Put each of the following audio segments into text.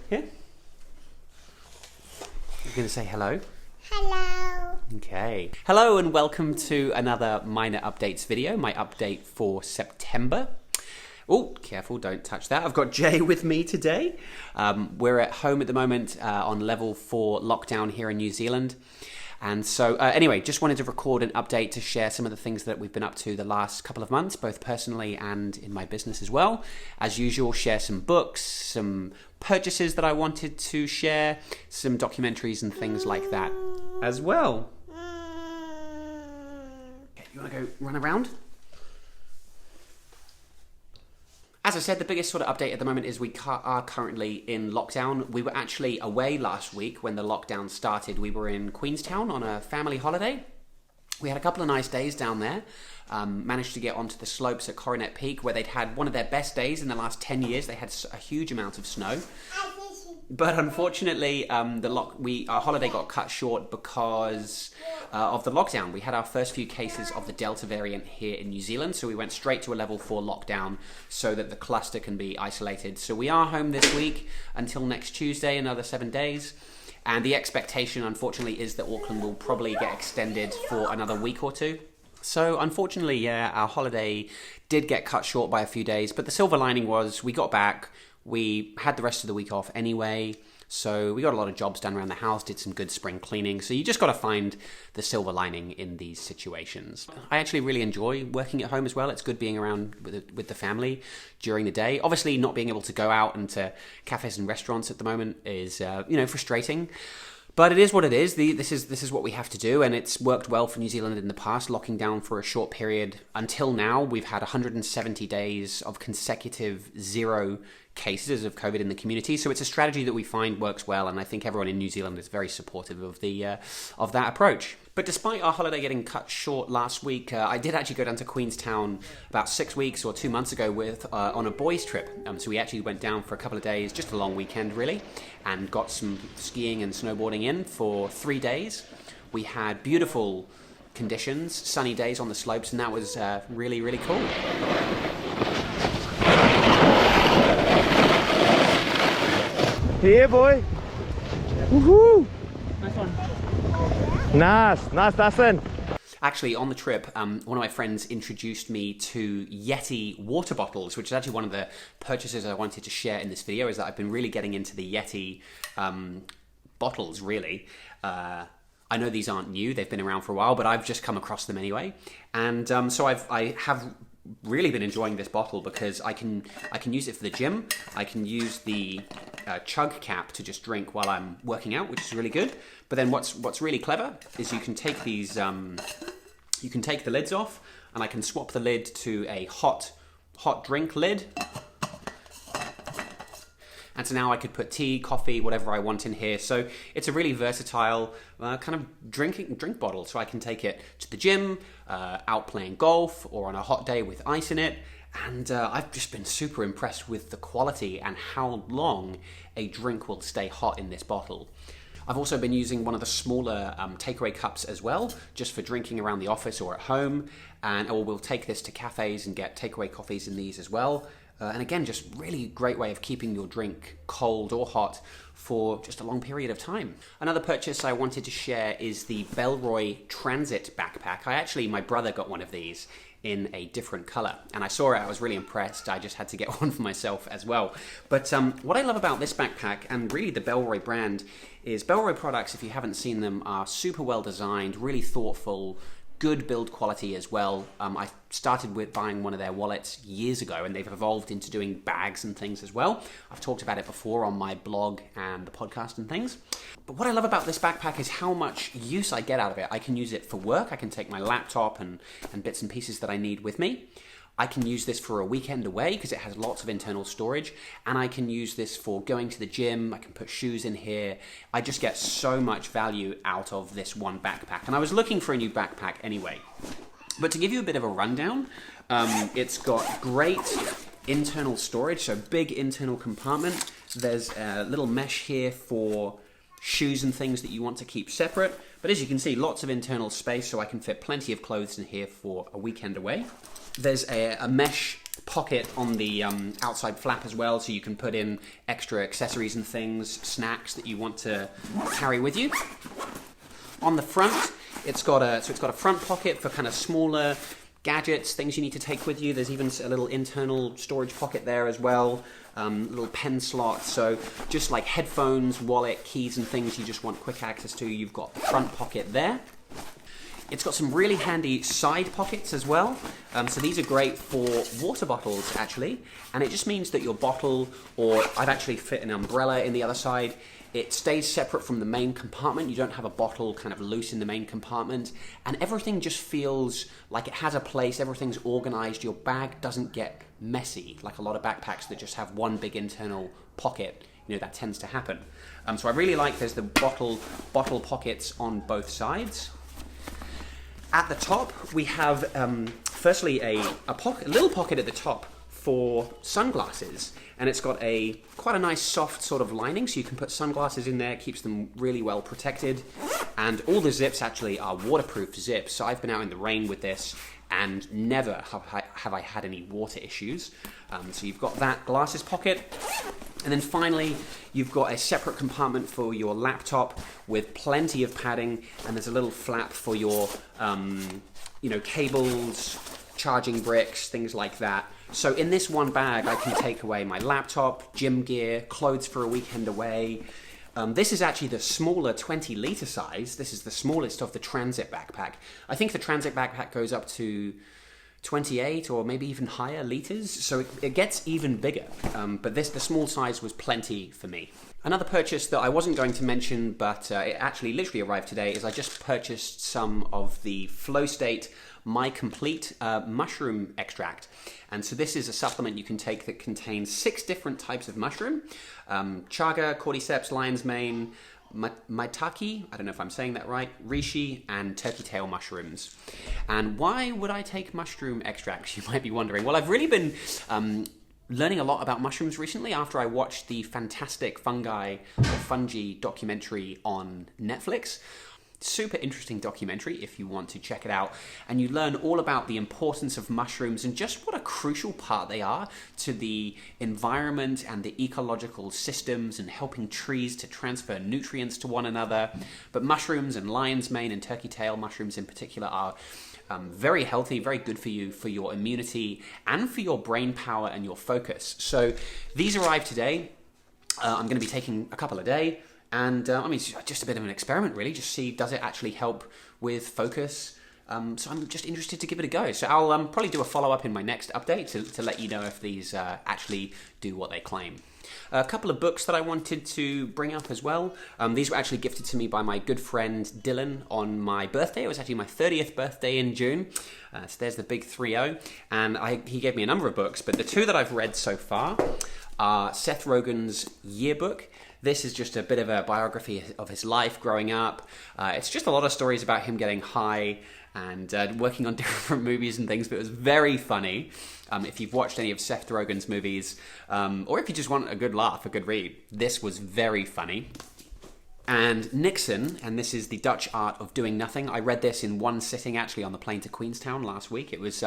Here. You're going to say hello? Hello. Okay. Hello and welcome to another minor updates video, my update for September. Oh, careful, don't touch that. I've got Jay with me today. We're at home at the moment on level 4 lockdown here in New Zealand. And so anyway, just wanted to record an update to share some of the things that we've been up to the last couple of months, both personally and in my business as well. As usual, share some books, some purchases that I wanted to share, some documentaries and things like that as well. Okay, you want to go run around? As I said, the biggest sort of update at the moment is we are currently in lockdown. We were actually away last week when the lockdown started. We were in Queenstown on a family holiday. We had a couple of nice days down there. Managed to get onto the slopes at Coronet Peak where they'd had one of their best days in the last 10 years. They had a huge amount of snow. But unfortunately, our holiday got cut short because of the lockdown. We had our first few cases of the Delta variant here in New Zealand, so we went straight to a level 4 lockdown so that the cluster can be isolated. So we are home this week until next Tuesday, another 7 days. And the expectation, unfortunately, is that Auckland will probably get extended for another week or two. So unfortunately, yeah, our holiday did get cut short by a few days, but the silver lining was we got back. We had the rest of the week off anyway, so we got a lot of jobs done around the house, did some good spring cleaning, so you just got to find the silver lining in these situations. I actually really enjoy working at home as well. It's good being around with the family during the day. Obviously, not being able to go out into cafes and restaurants at the moment is, frustrating. But it is what it is. This is what we have to do, and it's worked well for New Zealand in the past, locking down for a short period. Until now, we've had 170 days of consecutive 0 cases of COVID in the community. So it's a strategy that we find works well, and I think everyone in New Zealand is very supportive of of that approach. But despite our holiday getting cut short last week, I did actually go down to Queenstown about 6 weeks or 2 months ago on a boys' trip. So we actually went down for a couple of days, just a long weekend really, and got some skiing and snowboarding in for 3 days. We had beautiful conditions, sunny days on the slopes, and that was really, really cool. Here, boy. Woohoo! Nice one. Nice, Dustin. Actually, on the trip, one of my friends introduced me to Yeti water bottles, which is actually one of the purchases I wanted to share in this video, is that I've been really getting into the Yeti bottles, really. I know these aren't new, they've been around for a while, but I've just come across them anyway. And so I have really been enjoying this bottle because I can use it for the gym. I can use the chug cap to just drink while I'm working out, which is really good. But then what's really clever is you can take these, you can take the lids off, and I can swap the lid to a hot drink lid. And so now I could put tea, coffee, whatever I want in here. So it's a really versatile kind of drink bottle. So I can take it to the gym, out playing golf, or on a hot day with ice in it. And I've just been super impressed with the quality and how long a drink will stay hot in this bottle. I've also been using one of the smaller takeaway cups as well, just for drinking around the office or at home. Or we'll take this to cafes and get takeaway coffees in these as well. And again, just really great way of keeping your drink cold or hot for just a long period of time. Another purchase I wanted to share is the Bellroy Transit backpack. My brother got one of these in a different color, and I saw it, I was really impressed. I just had to get one for myself as well. But what I love about this backpack, and really the Bellroy brand, is Bellroy products, if you haven't seen them, are super well designed, really thoughtful, good build quality as well. I started with buying one of their wallets years ago, and they've evolved into doing bags and things as well. I've talked about it before on my blog and the podcast and things. But what I love about this backpack is how much use I get out of it. I can use it for work. I can take my laptop and bits and pieces that I need with me. I can use this for a weekend away because it has lots of internal storage, and I can use this for going to the gym. I can put shoes in here. I just get so much value out of this one backpack, and I was looking for a new backpack anyway. But to give you a bit of a rundown, it's got great internal storage, so big internal compartment. There's a little mesh here for shoes and things that you want to keep separate. But as you can see, lots of internal space, so I can fit plenty of clothes in here for a weekend away. There's a mesh pocket on the outside flap as well, so you can put in extra accessories and things, snacks that you want to carry with you. On the front, it's got a front pocket for kind of smaller gadgets, things you need to take with you. There's even a little internal storage pocket there as well, little pen slot. So just like headphones, wallet, keys and things you just want quick access to, you've got the front pocket there. It's got some really handy side pockets as well. So these are great for water bottles actually, and it just means that your bottle, or I've actually fit an umbrella in the other side, it stays separate from the main compartment. You don't have a bottle kind of loose in the main compartment, and everything just feels like it has a place, everything's organized, your bag doesn't get messy, like a lot of backpacks that just have one big internal pocket. You know, that tends to happen. So I really like there's the bottle pockets on both sides. At the top, we have, firstly, a little pocket at the top for sunglasses, and it's got quite a nice soft sort of lining, so you can put sunglasses in there. It keeps them really well protected, and all the zips actually are waterproof zips, so I've been out in the rain with this, and never have I had any water issues. So you've got that glasses pocket. And then finally, you've got a separate compartment for your laptop with plenty of padding, and there's a little flap for your, cables, charging bricks, things like that. So in this one bag, I can take away my laptop, gym gear, clothes for a weekend away. This is actually the smaller 20-litre size. This is the smallest of the transit backpack. I think the transit backpack goes up to 28 or maybe even higher litres, so it gets even bigger. But the small size was plenty for me. Another purchase that I wasn't going to mention, but it actually literally arrived today, is I just purchased some of the Flowstate My Complete mushroom extract. And so this is a supplement you can take that contains 6 different types of mushroom. Chaga, cordyceps, lion's mane, maitake, I don't know if I'm saying that right, reishi, and turkey tail mushrooms. And why would I take mushroom extracts, you might be wondering? Well, I've really been learning a lot about mushrooms recently after I watched the fantastic fungi documentary on Netflix. Super interesting documentary if you want to check it out, and you learn all about the importance of mushrooms and just what a crucial part they are to the environment and the ecological systems and helping trees to transfer nutrients to one another. But mushrooms, and lion's mane and turkey tail mushrooms in particular, are very healthy, very good for you, for your immunity and for your brain power and your focus. So these arrived today. I'm going to be taking a couple a day. And it's just a bit of an experiment, really. Just see, does it actually help with focus? So I'm just interested to give it a go. So I'll probably do a follow-up in my next update to let you know if these actually do what they claim. A couple of books that I wanted to bring up as well. These were actually gifted to me by my good friend Dylan on my birthday. It was actually my 30th birthday in June. So there's the big 3-0. And he gave me a number of books, but the 2 that I've read so far are Seth Rogen's Yearbook. This is just a bit of a biography of his life growing up. It's just a lot of stories about him getting high and working on different movies and things, but it was very funny. If you've watched any of Seth Rogen's movies, or if you just want a good laugh, a good read, this was very funny. And Nixon, and this is The Dutch Art of Doing Nothing. I read this in one sitting, actually, on the plane to Queenstown last week. It was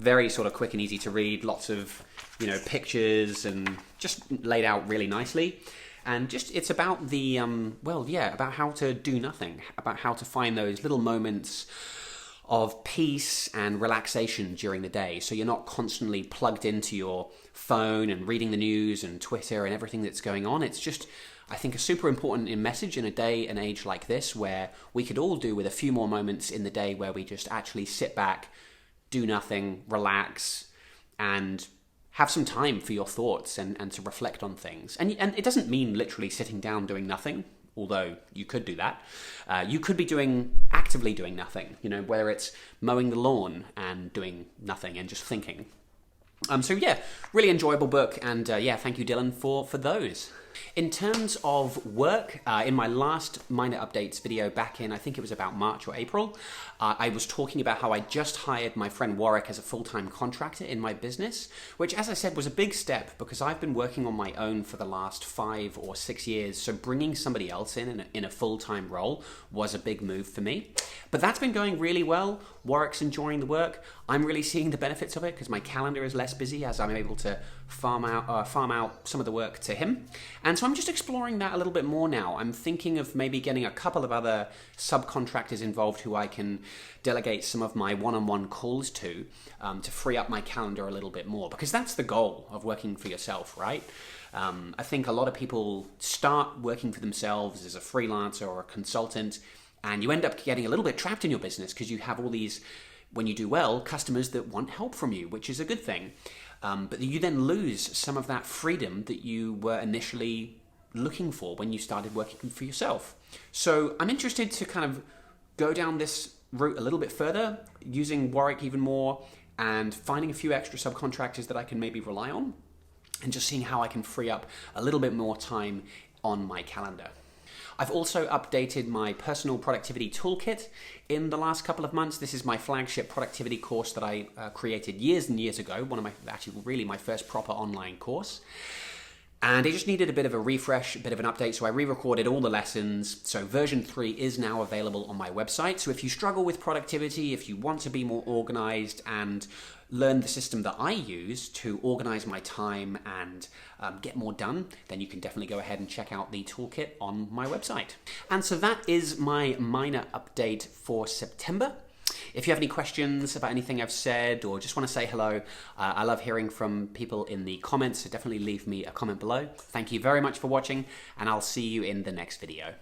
very sort of quick and easy to read, lots of pictures, and just laid out really nicely. And just, it's about about how to do nothing, about how to find those little moments of peace and relaxation during the day. So you're not constantly plugged into your phone and reading the news and Twitter and everything that's going on. It's just, I think, a super important message in a day and age like this, where we could all do with a few more moments in the day where we just actually sit back, do nothing, relax, and have some time for your thoughts and to reflect on things. And it doesn't mean literally sitting down doing nothing, although you could do that. You could be actively doing nothing, whether it's mowing the lawn and doing nothing and just thinking. So yeah, really enjoyable book, and thank you, Dylan, for those. In terms of work, in my last minor updates video back in, I think it was about March or April, I was talking about how I just hired my friend Warwick as a full-time contractor in my business, which, as I said, was a big step because I've been working on my own for the last 5 or 6 years, so bringing somebody else in a full-time role was a big move for me. But that's been going really well. Warwick's enjoying the work. I'm really seeing the benefits of it because my calendar is less busy as I'm able to farm out some of the work to him. And so I'm just exploring that a little bit more now. I'm thinking of maybe getting a couple of other subcontractors involved who I can delegate some of my one-on-one calls to free up my calendar a little bit more, because that's the goal of working for yourself, right? I think a lot of people start working for themselves as a freelancer or a consultant, and you end up getting a little bit trapped in your business because you have all these, when you do well, customers that want help from you, which is a good thing. But you then lose some of that freedom that you were initially looking for when you started working for yourself. So I'm interested to kind of go down this route a little bit further, using Warwick even more, and finding a few extra subcontractors that I can maybe rely on, and just seeing how I can free up a little bit more time on my calendar. I've also updated my personal productivity toolkit in the last couple of months. This is my flagship productivity course that I created years and years ago, really my first proper online course. And it just needed a bit of a refresh, a bit of an update, so I re-recorded all the lessons. So version 3 is now available on my website. So if you struggle with productivity, if you want to be more organized and learn the system that I use to organize my time and get more done, then you can definitely go ahead and check out the toolkit on my website. And so that is my minor update for September. If you have any questions about anything I've said or just want to say hello, I love hearing from people in the comments, so definitely leave me a comment below. Thank you very much for watching, and I'll see you in the next video.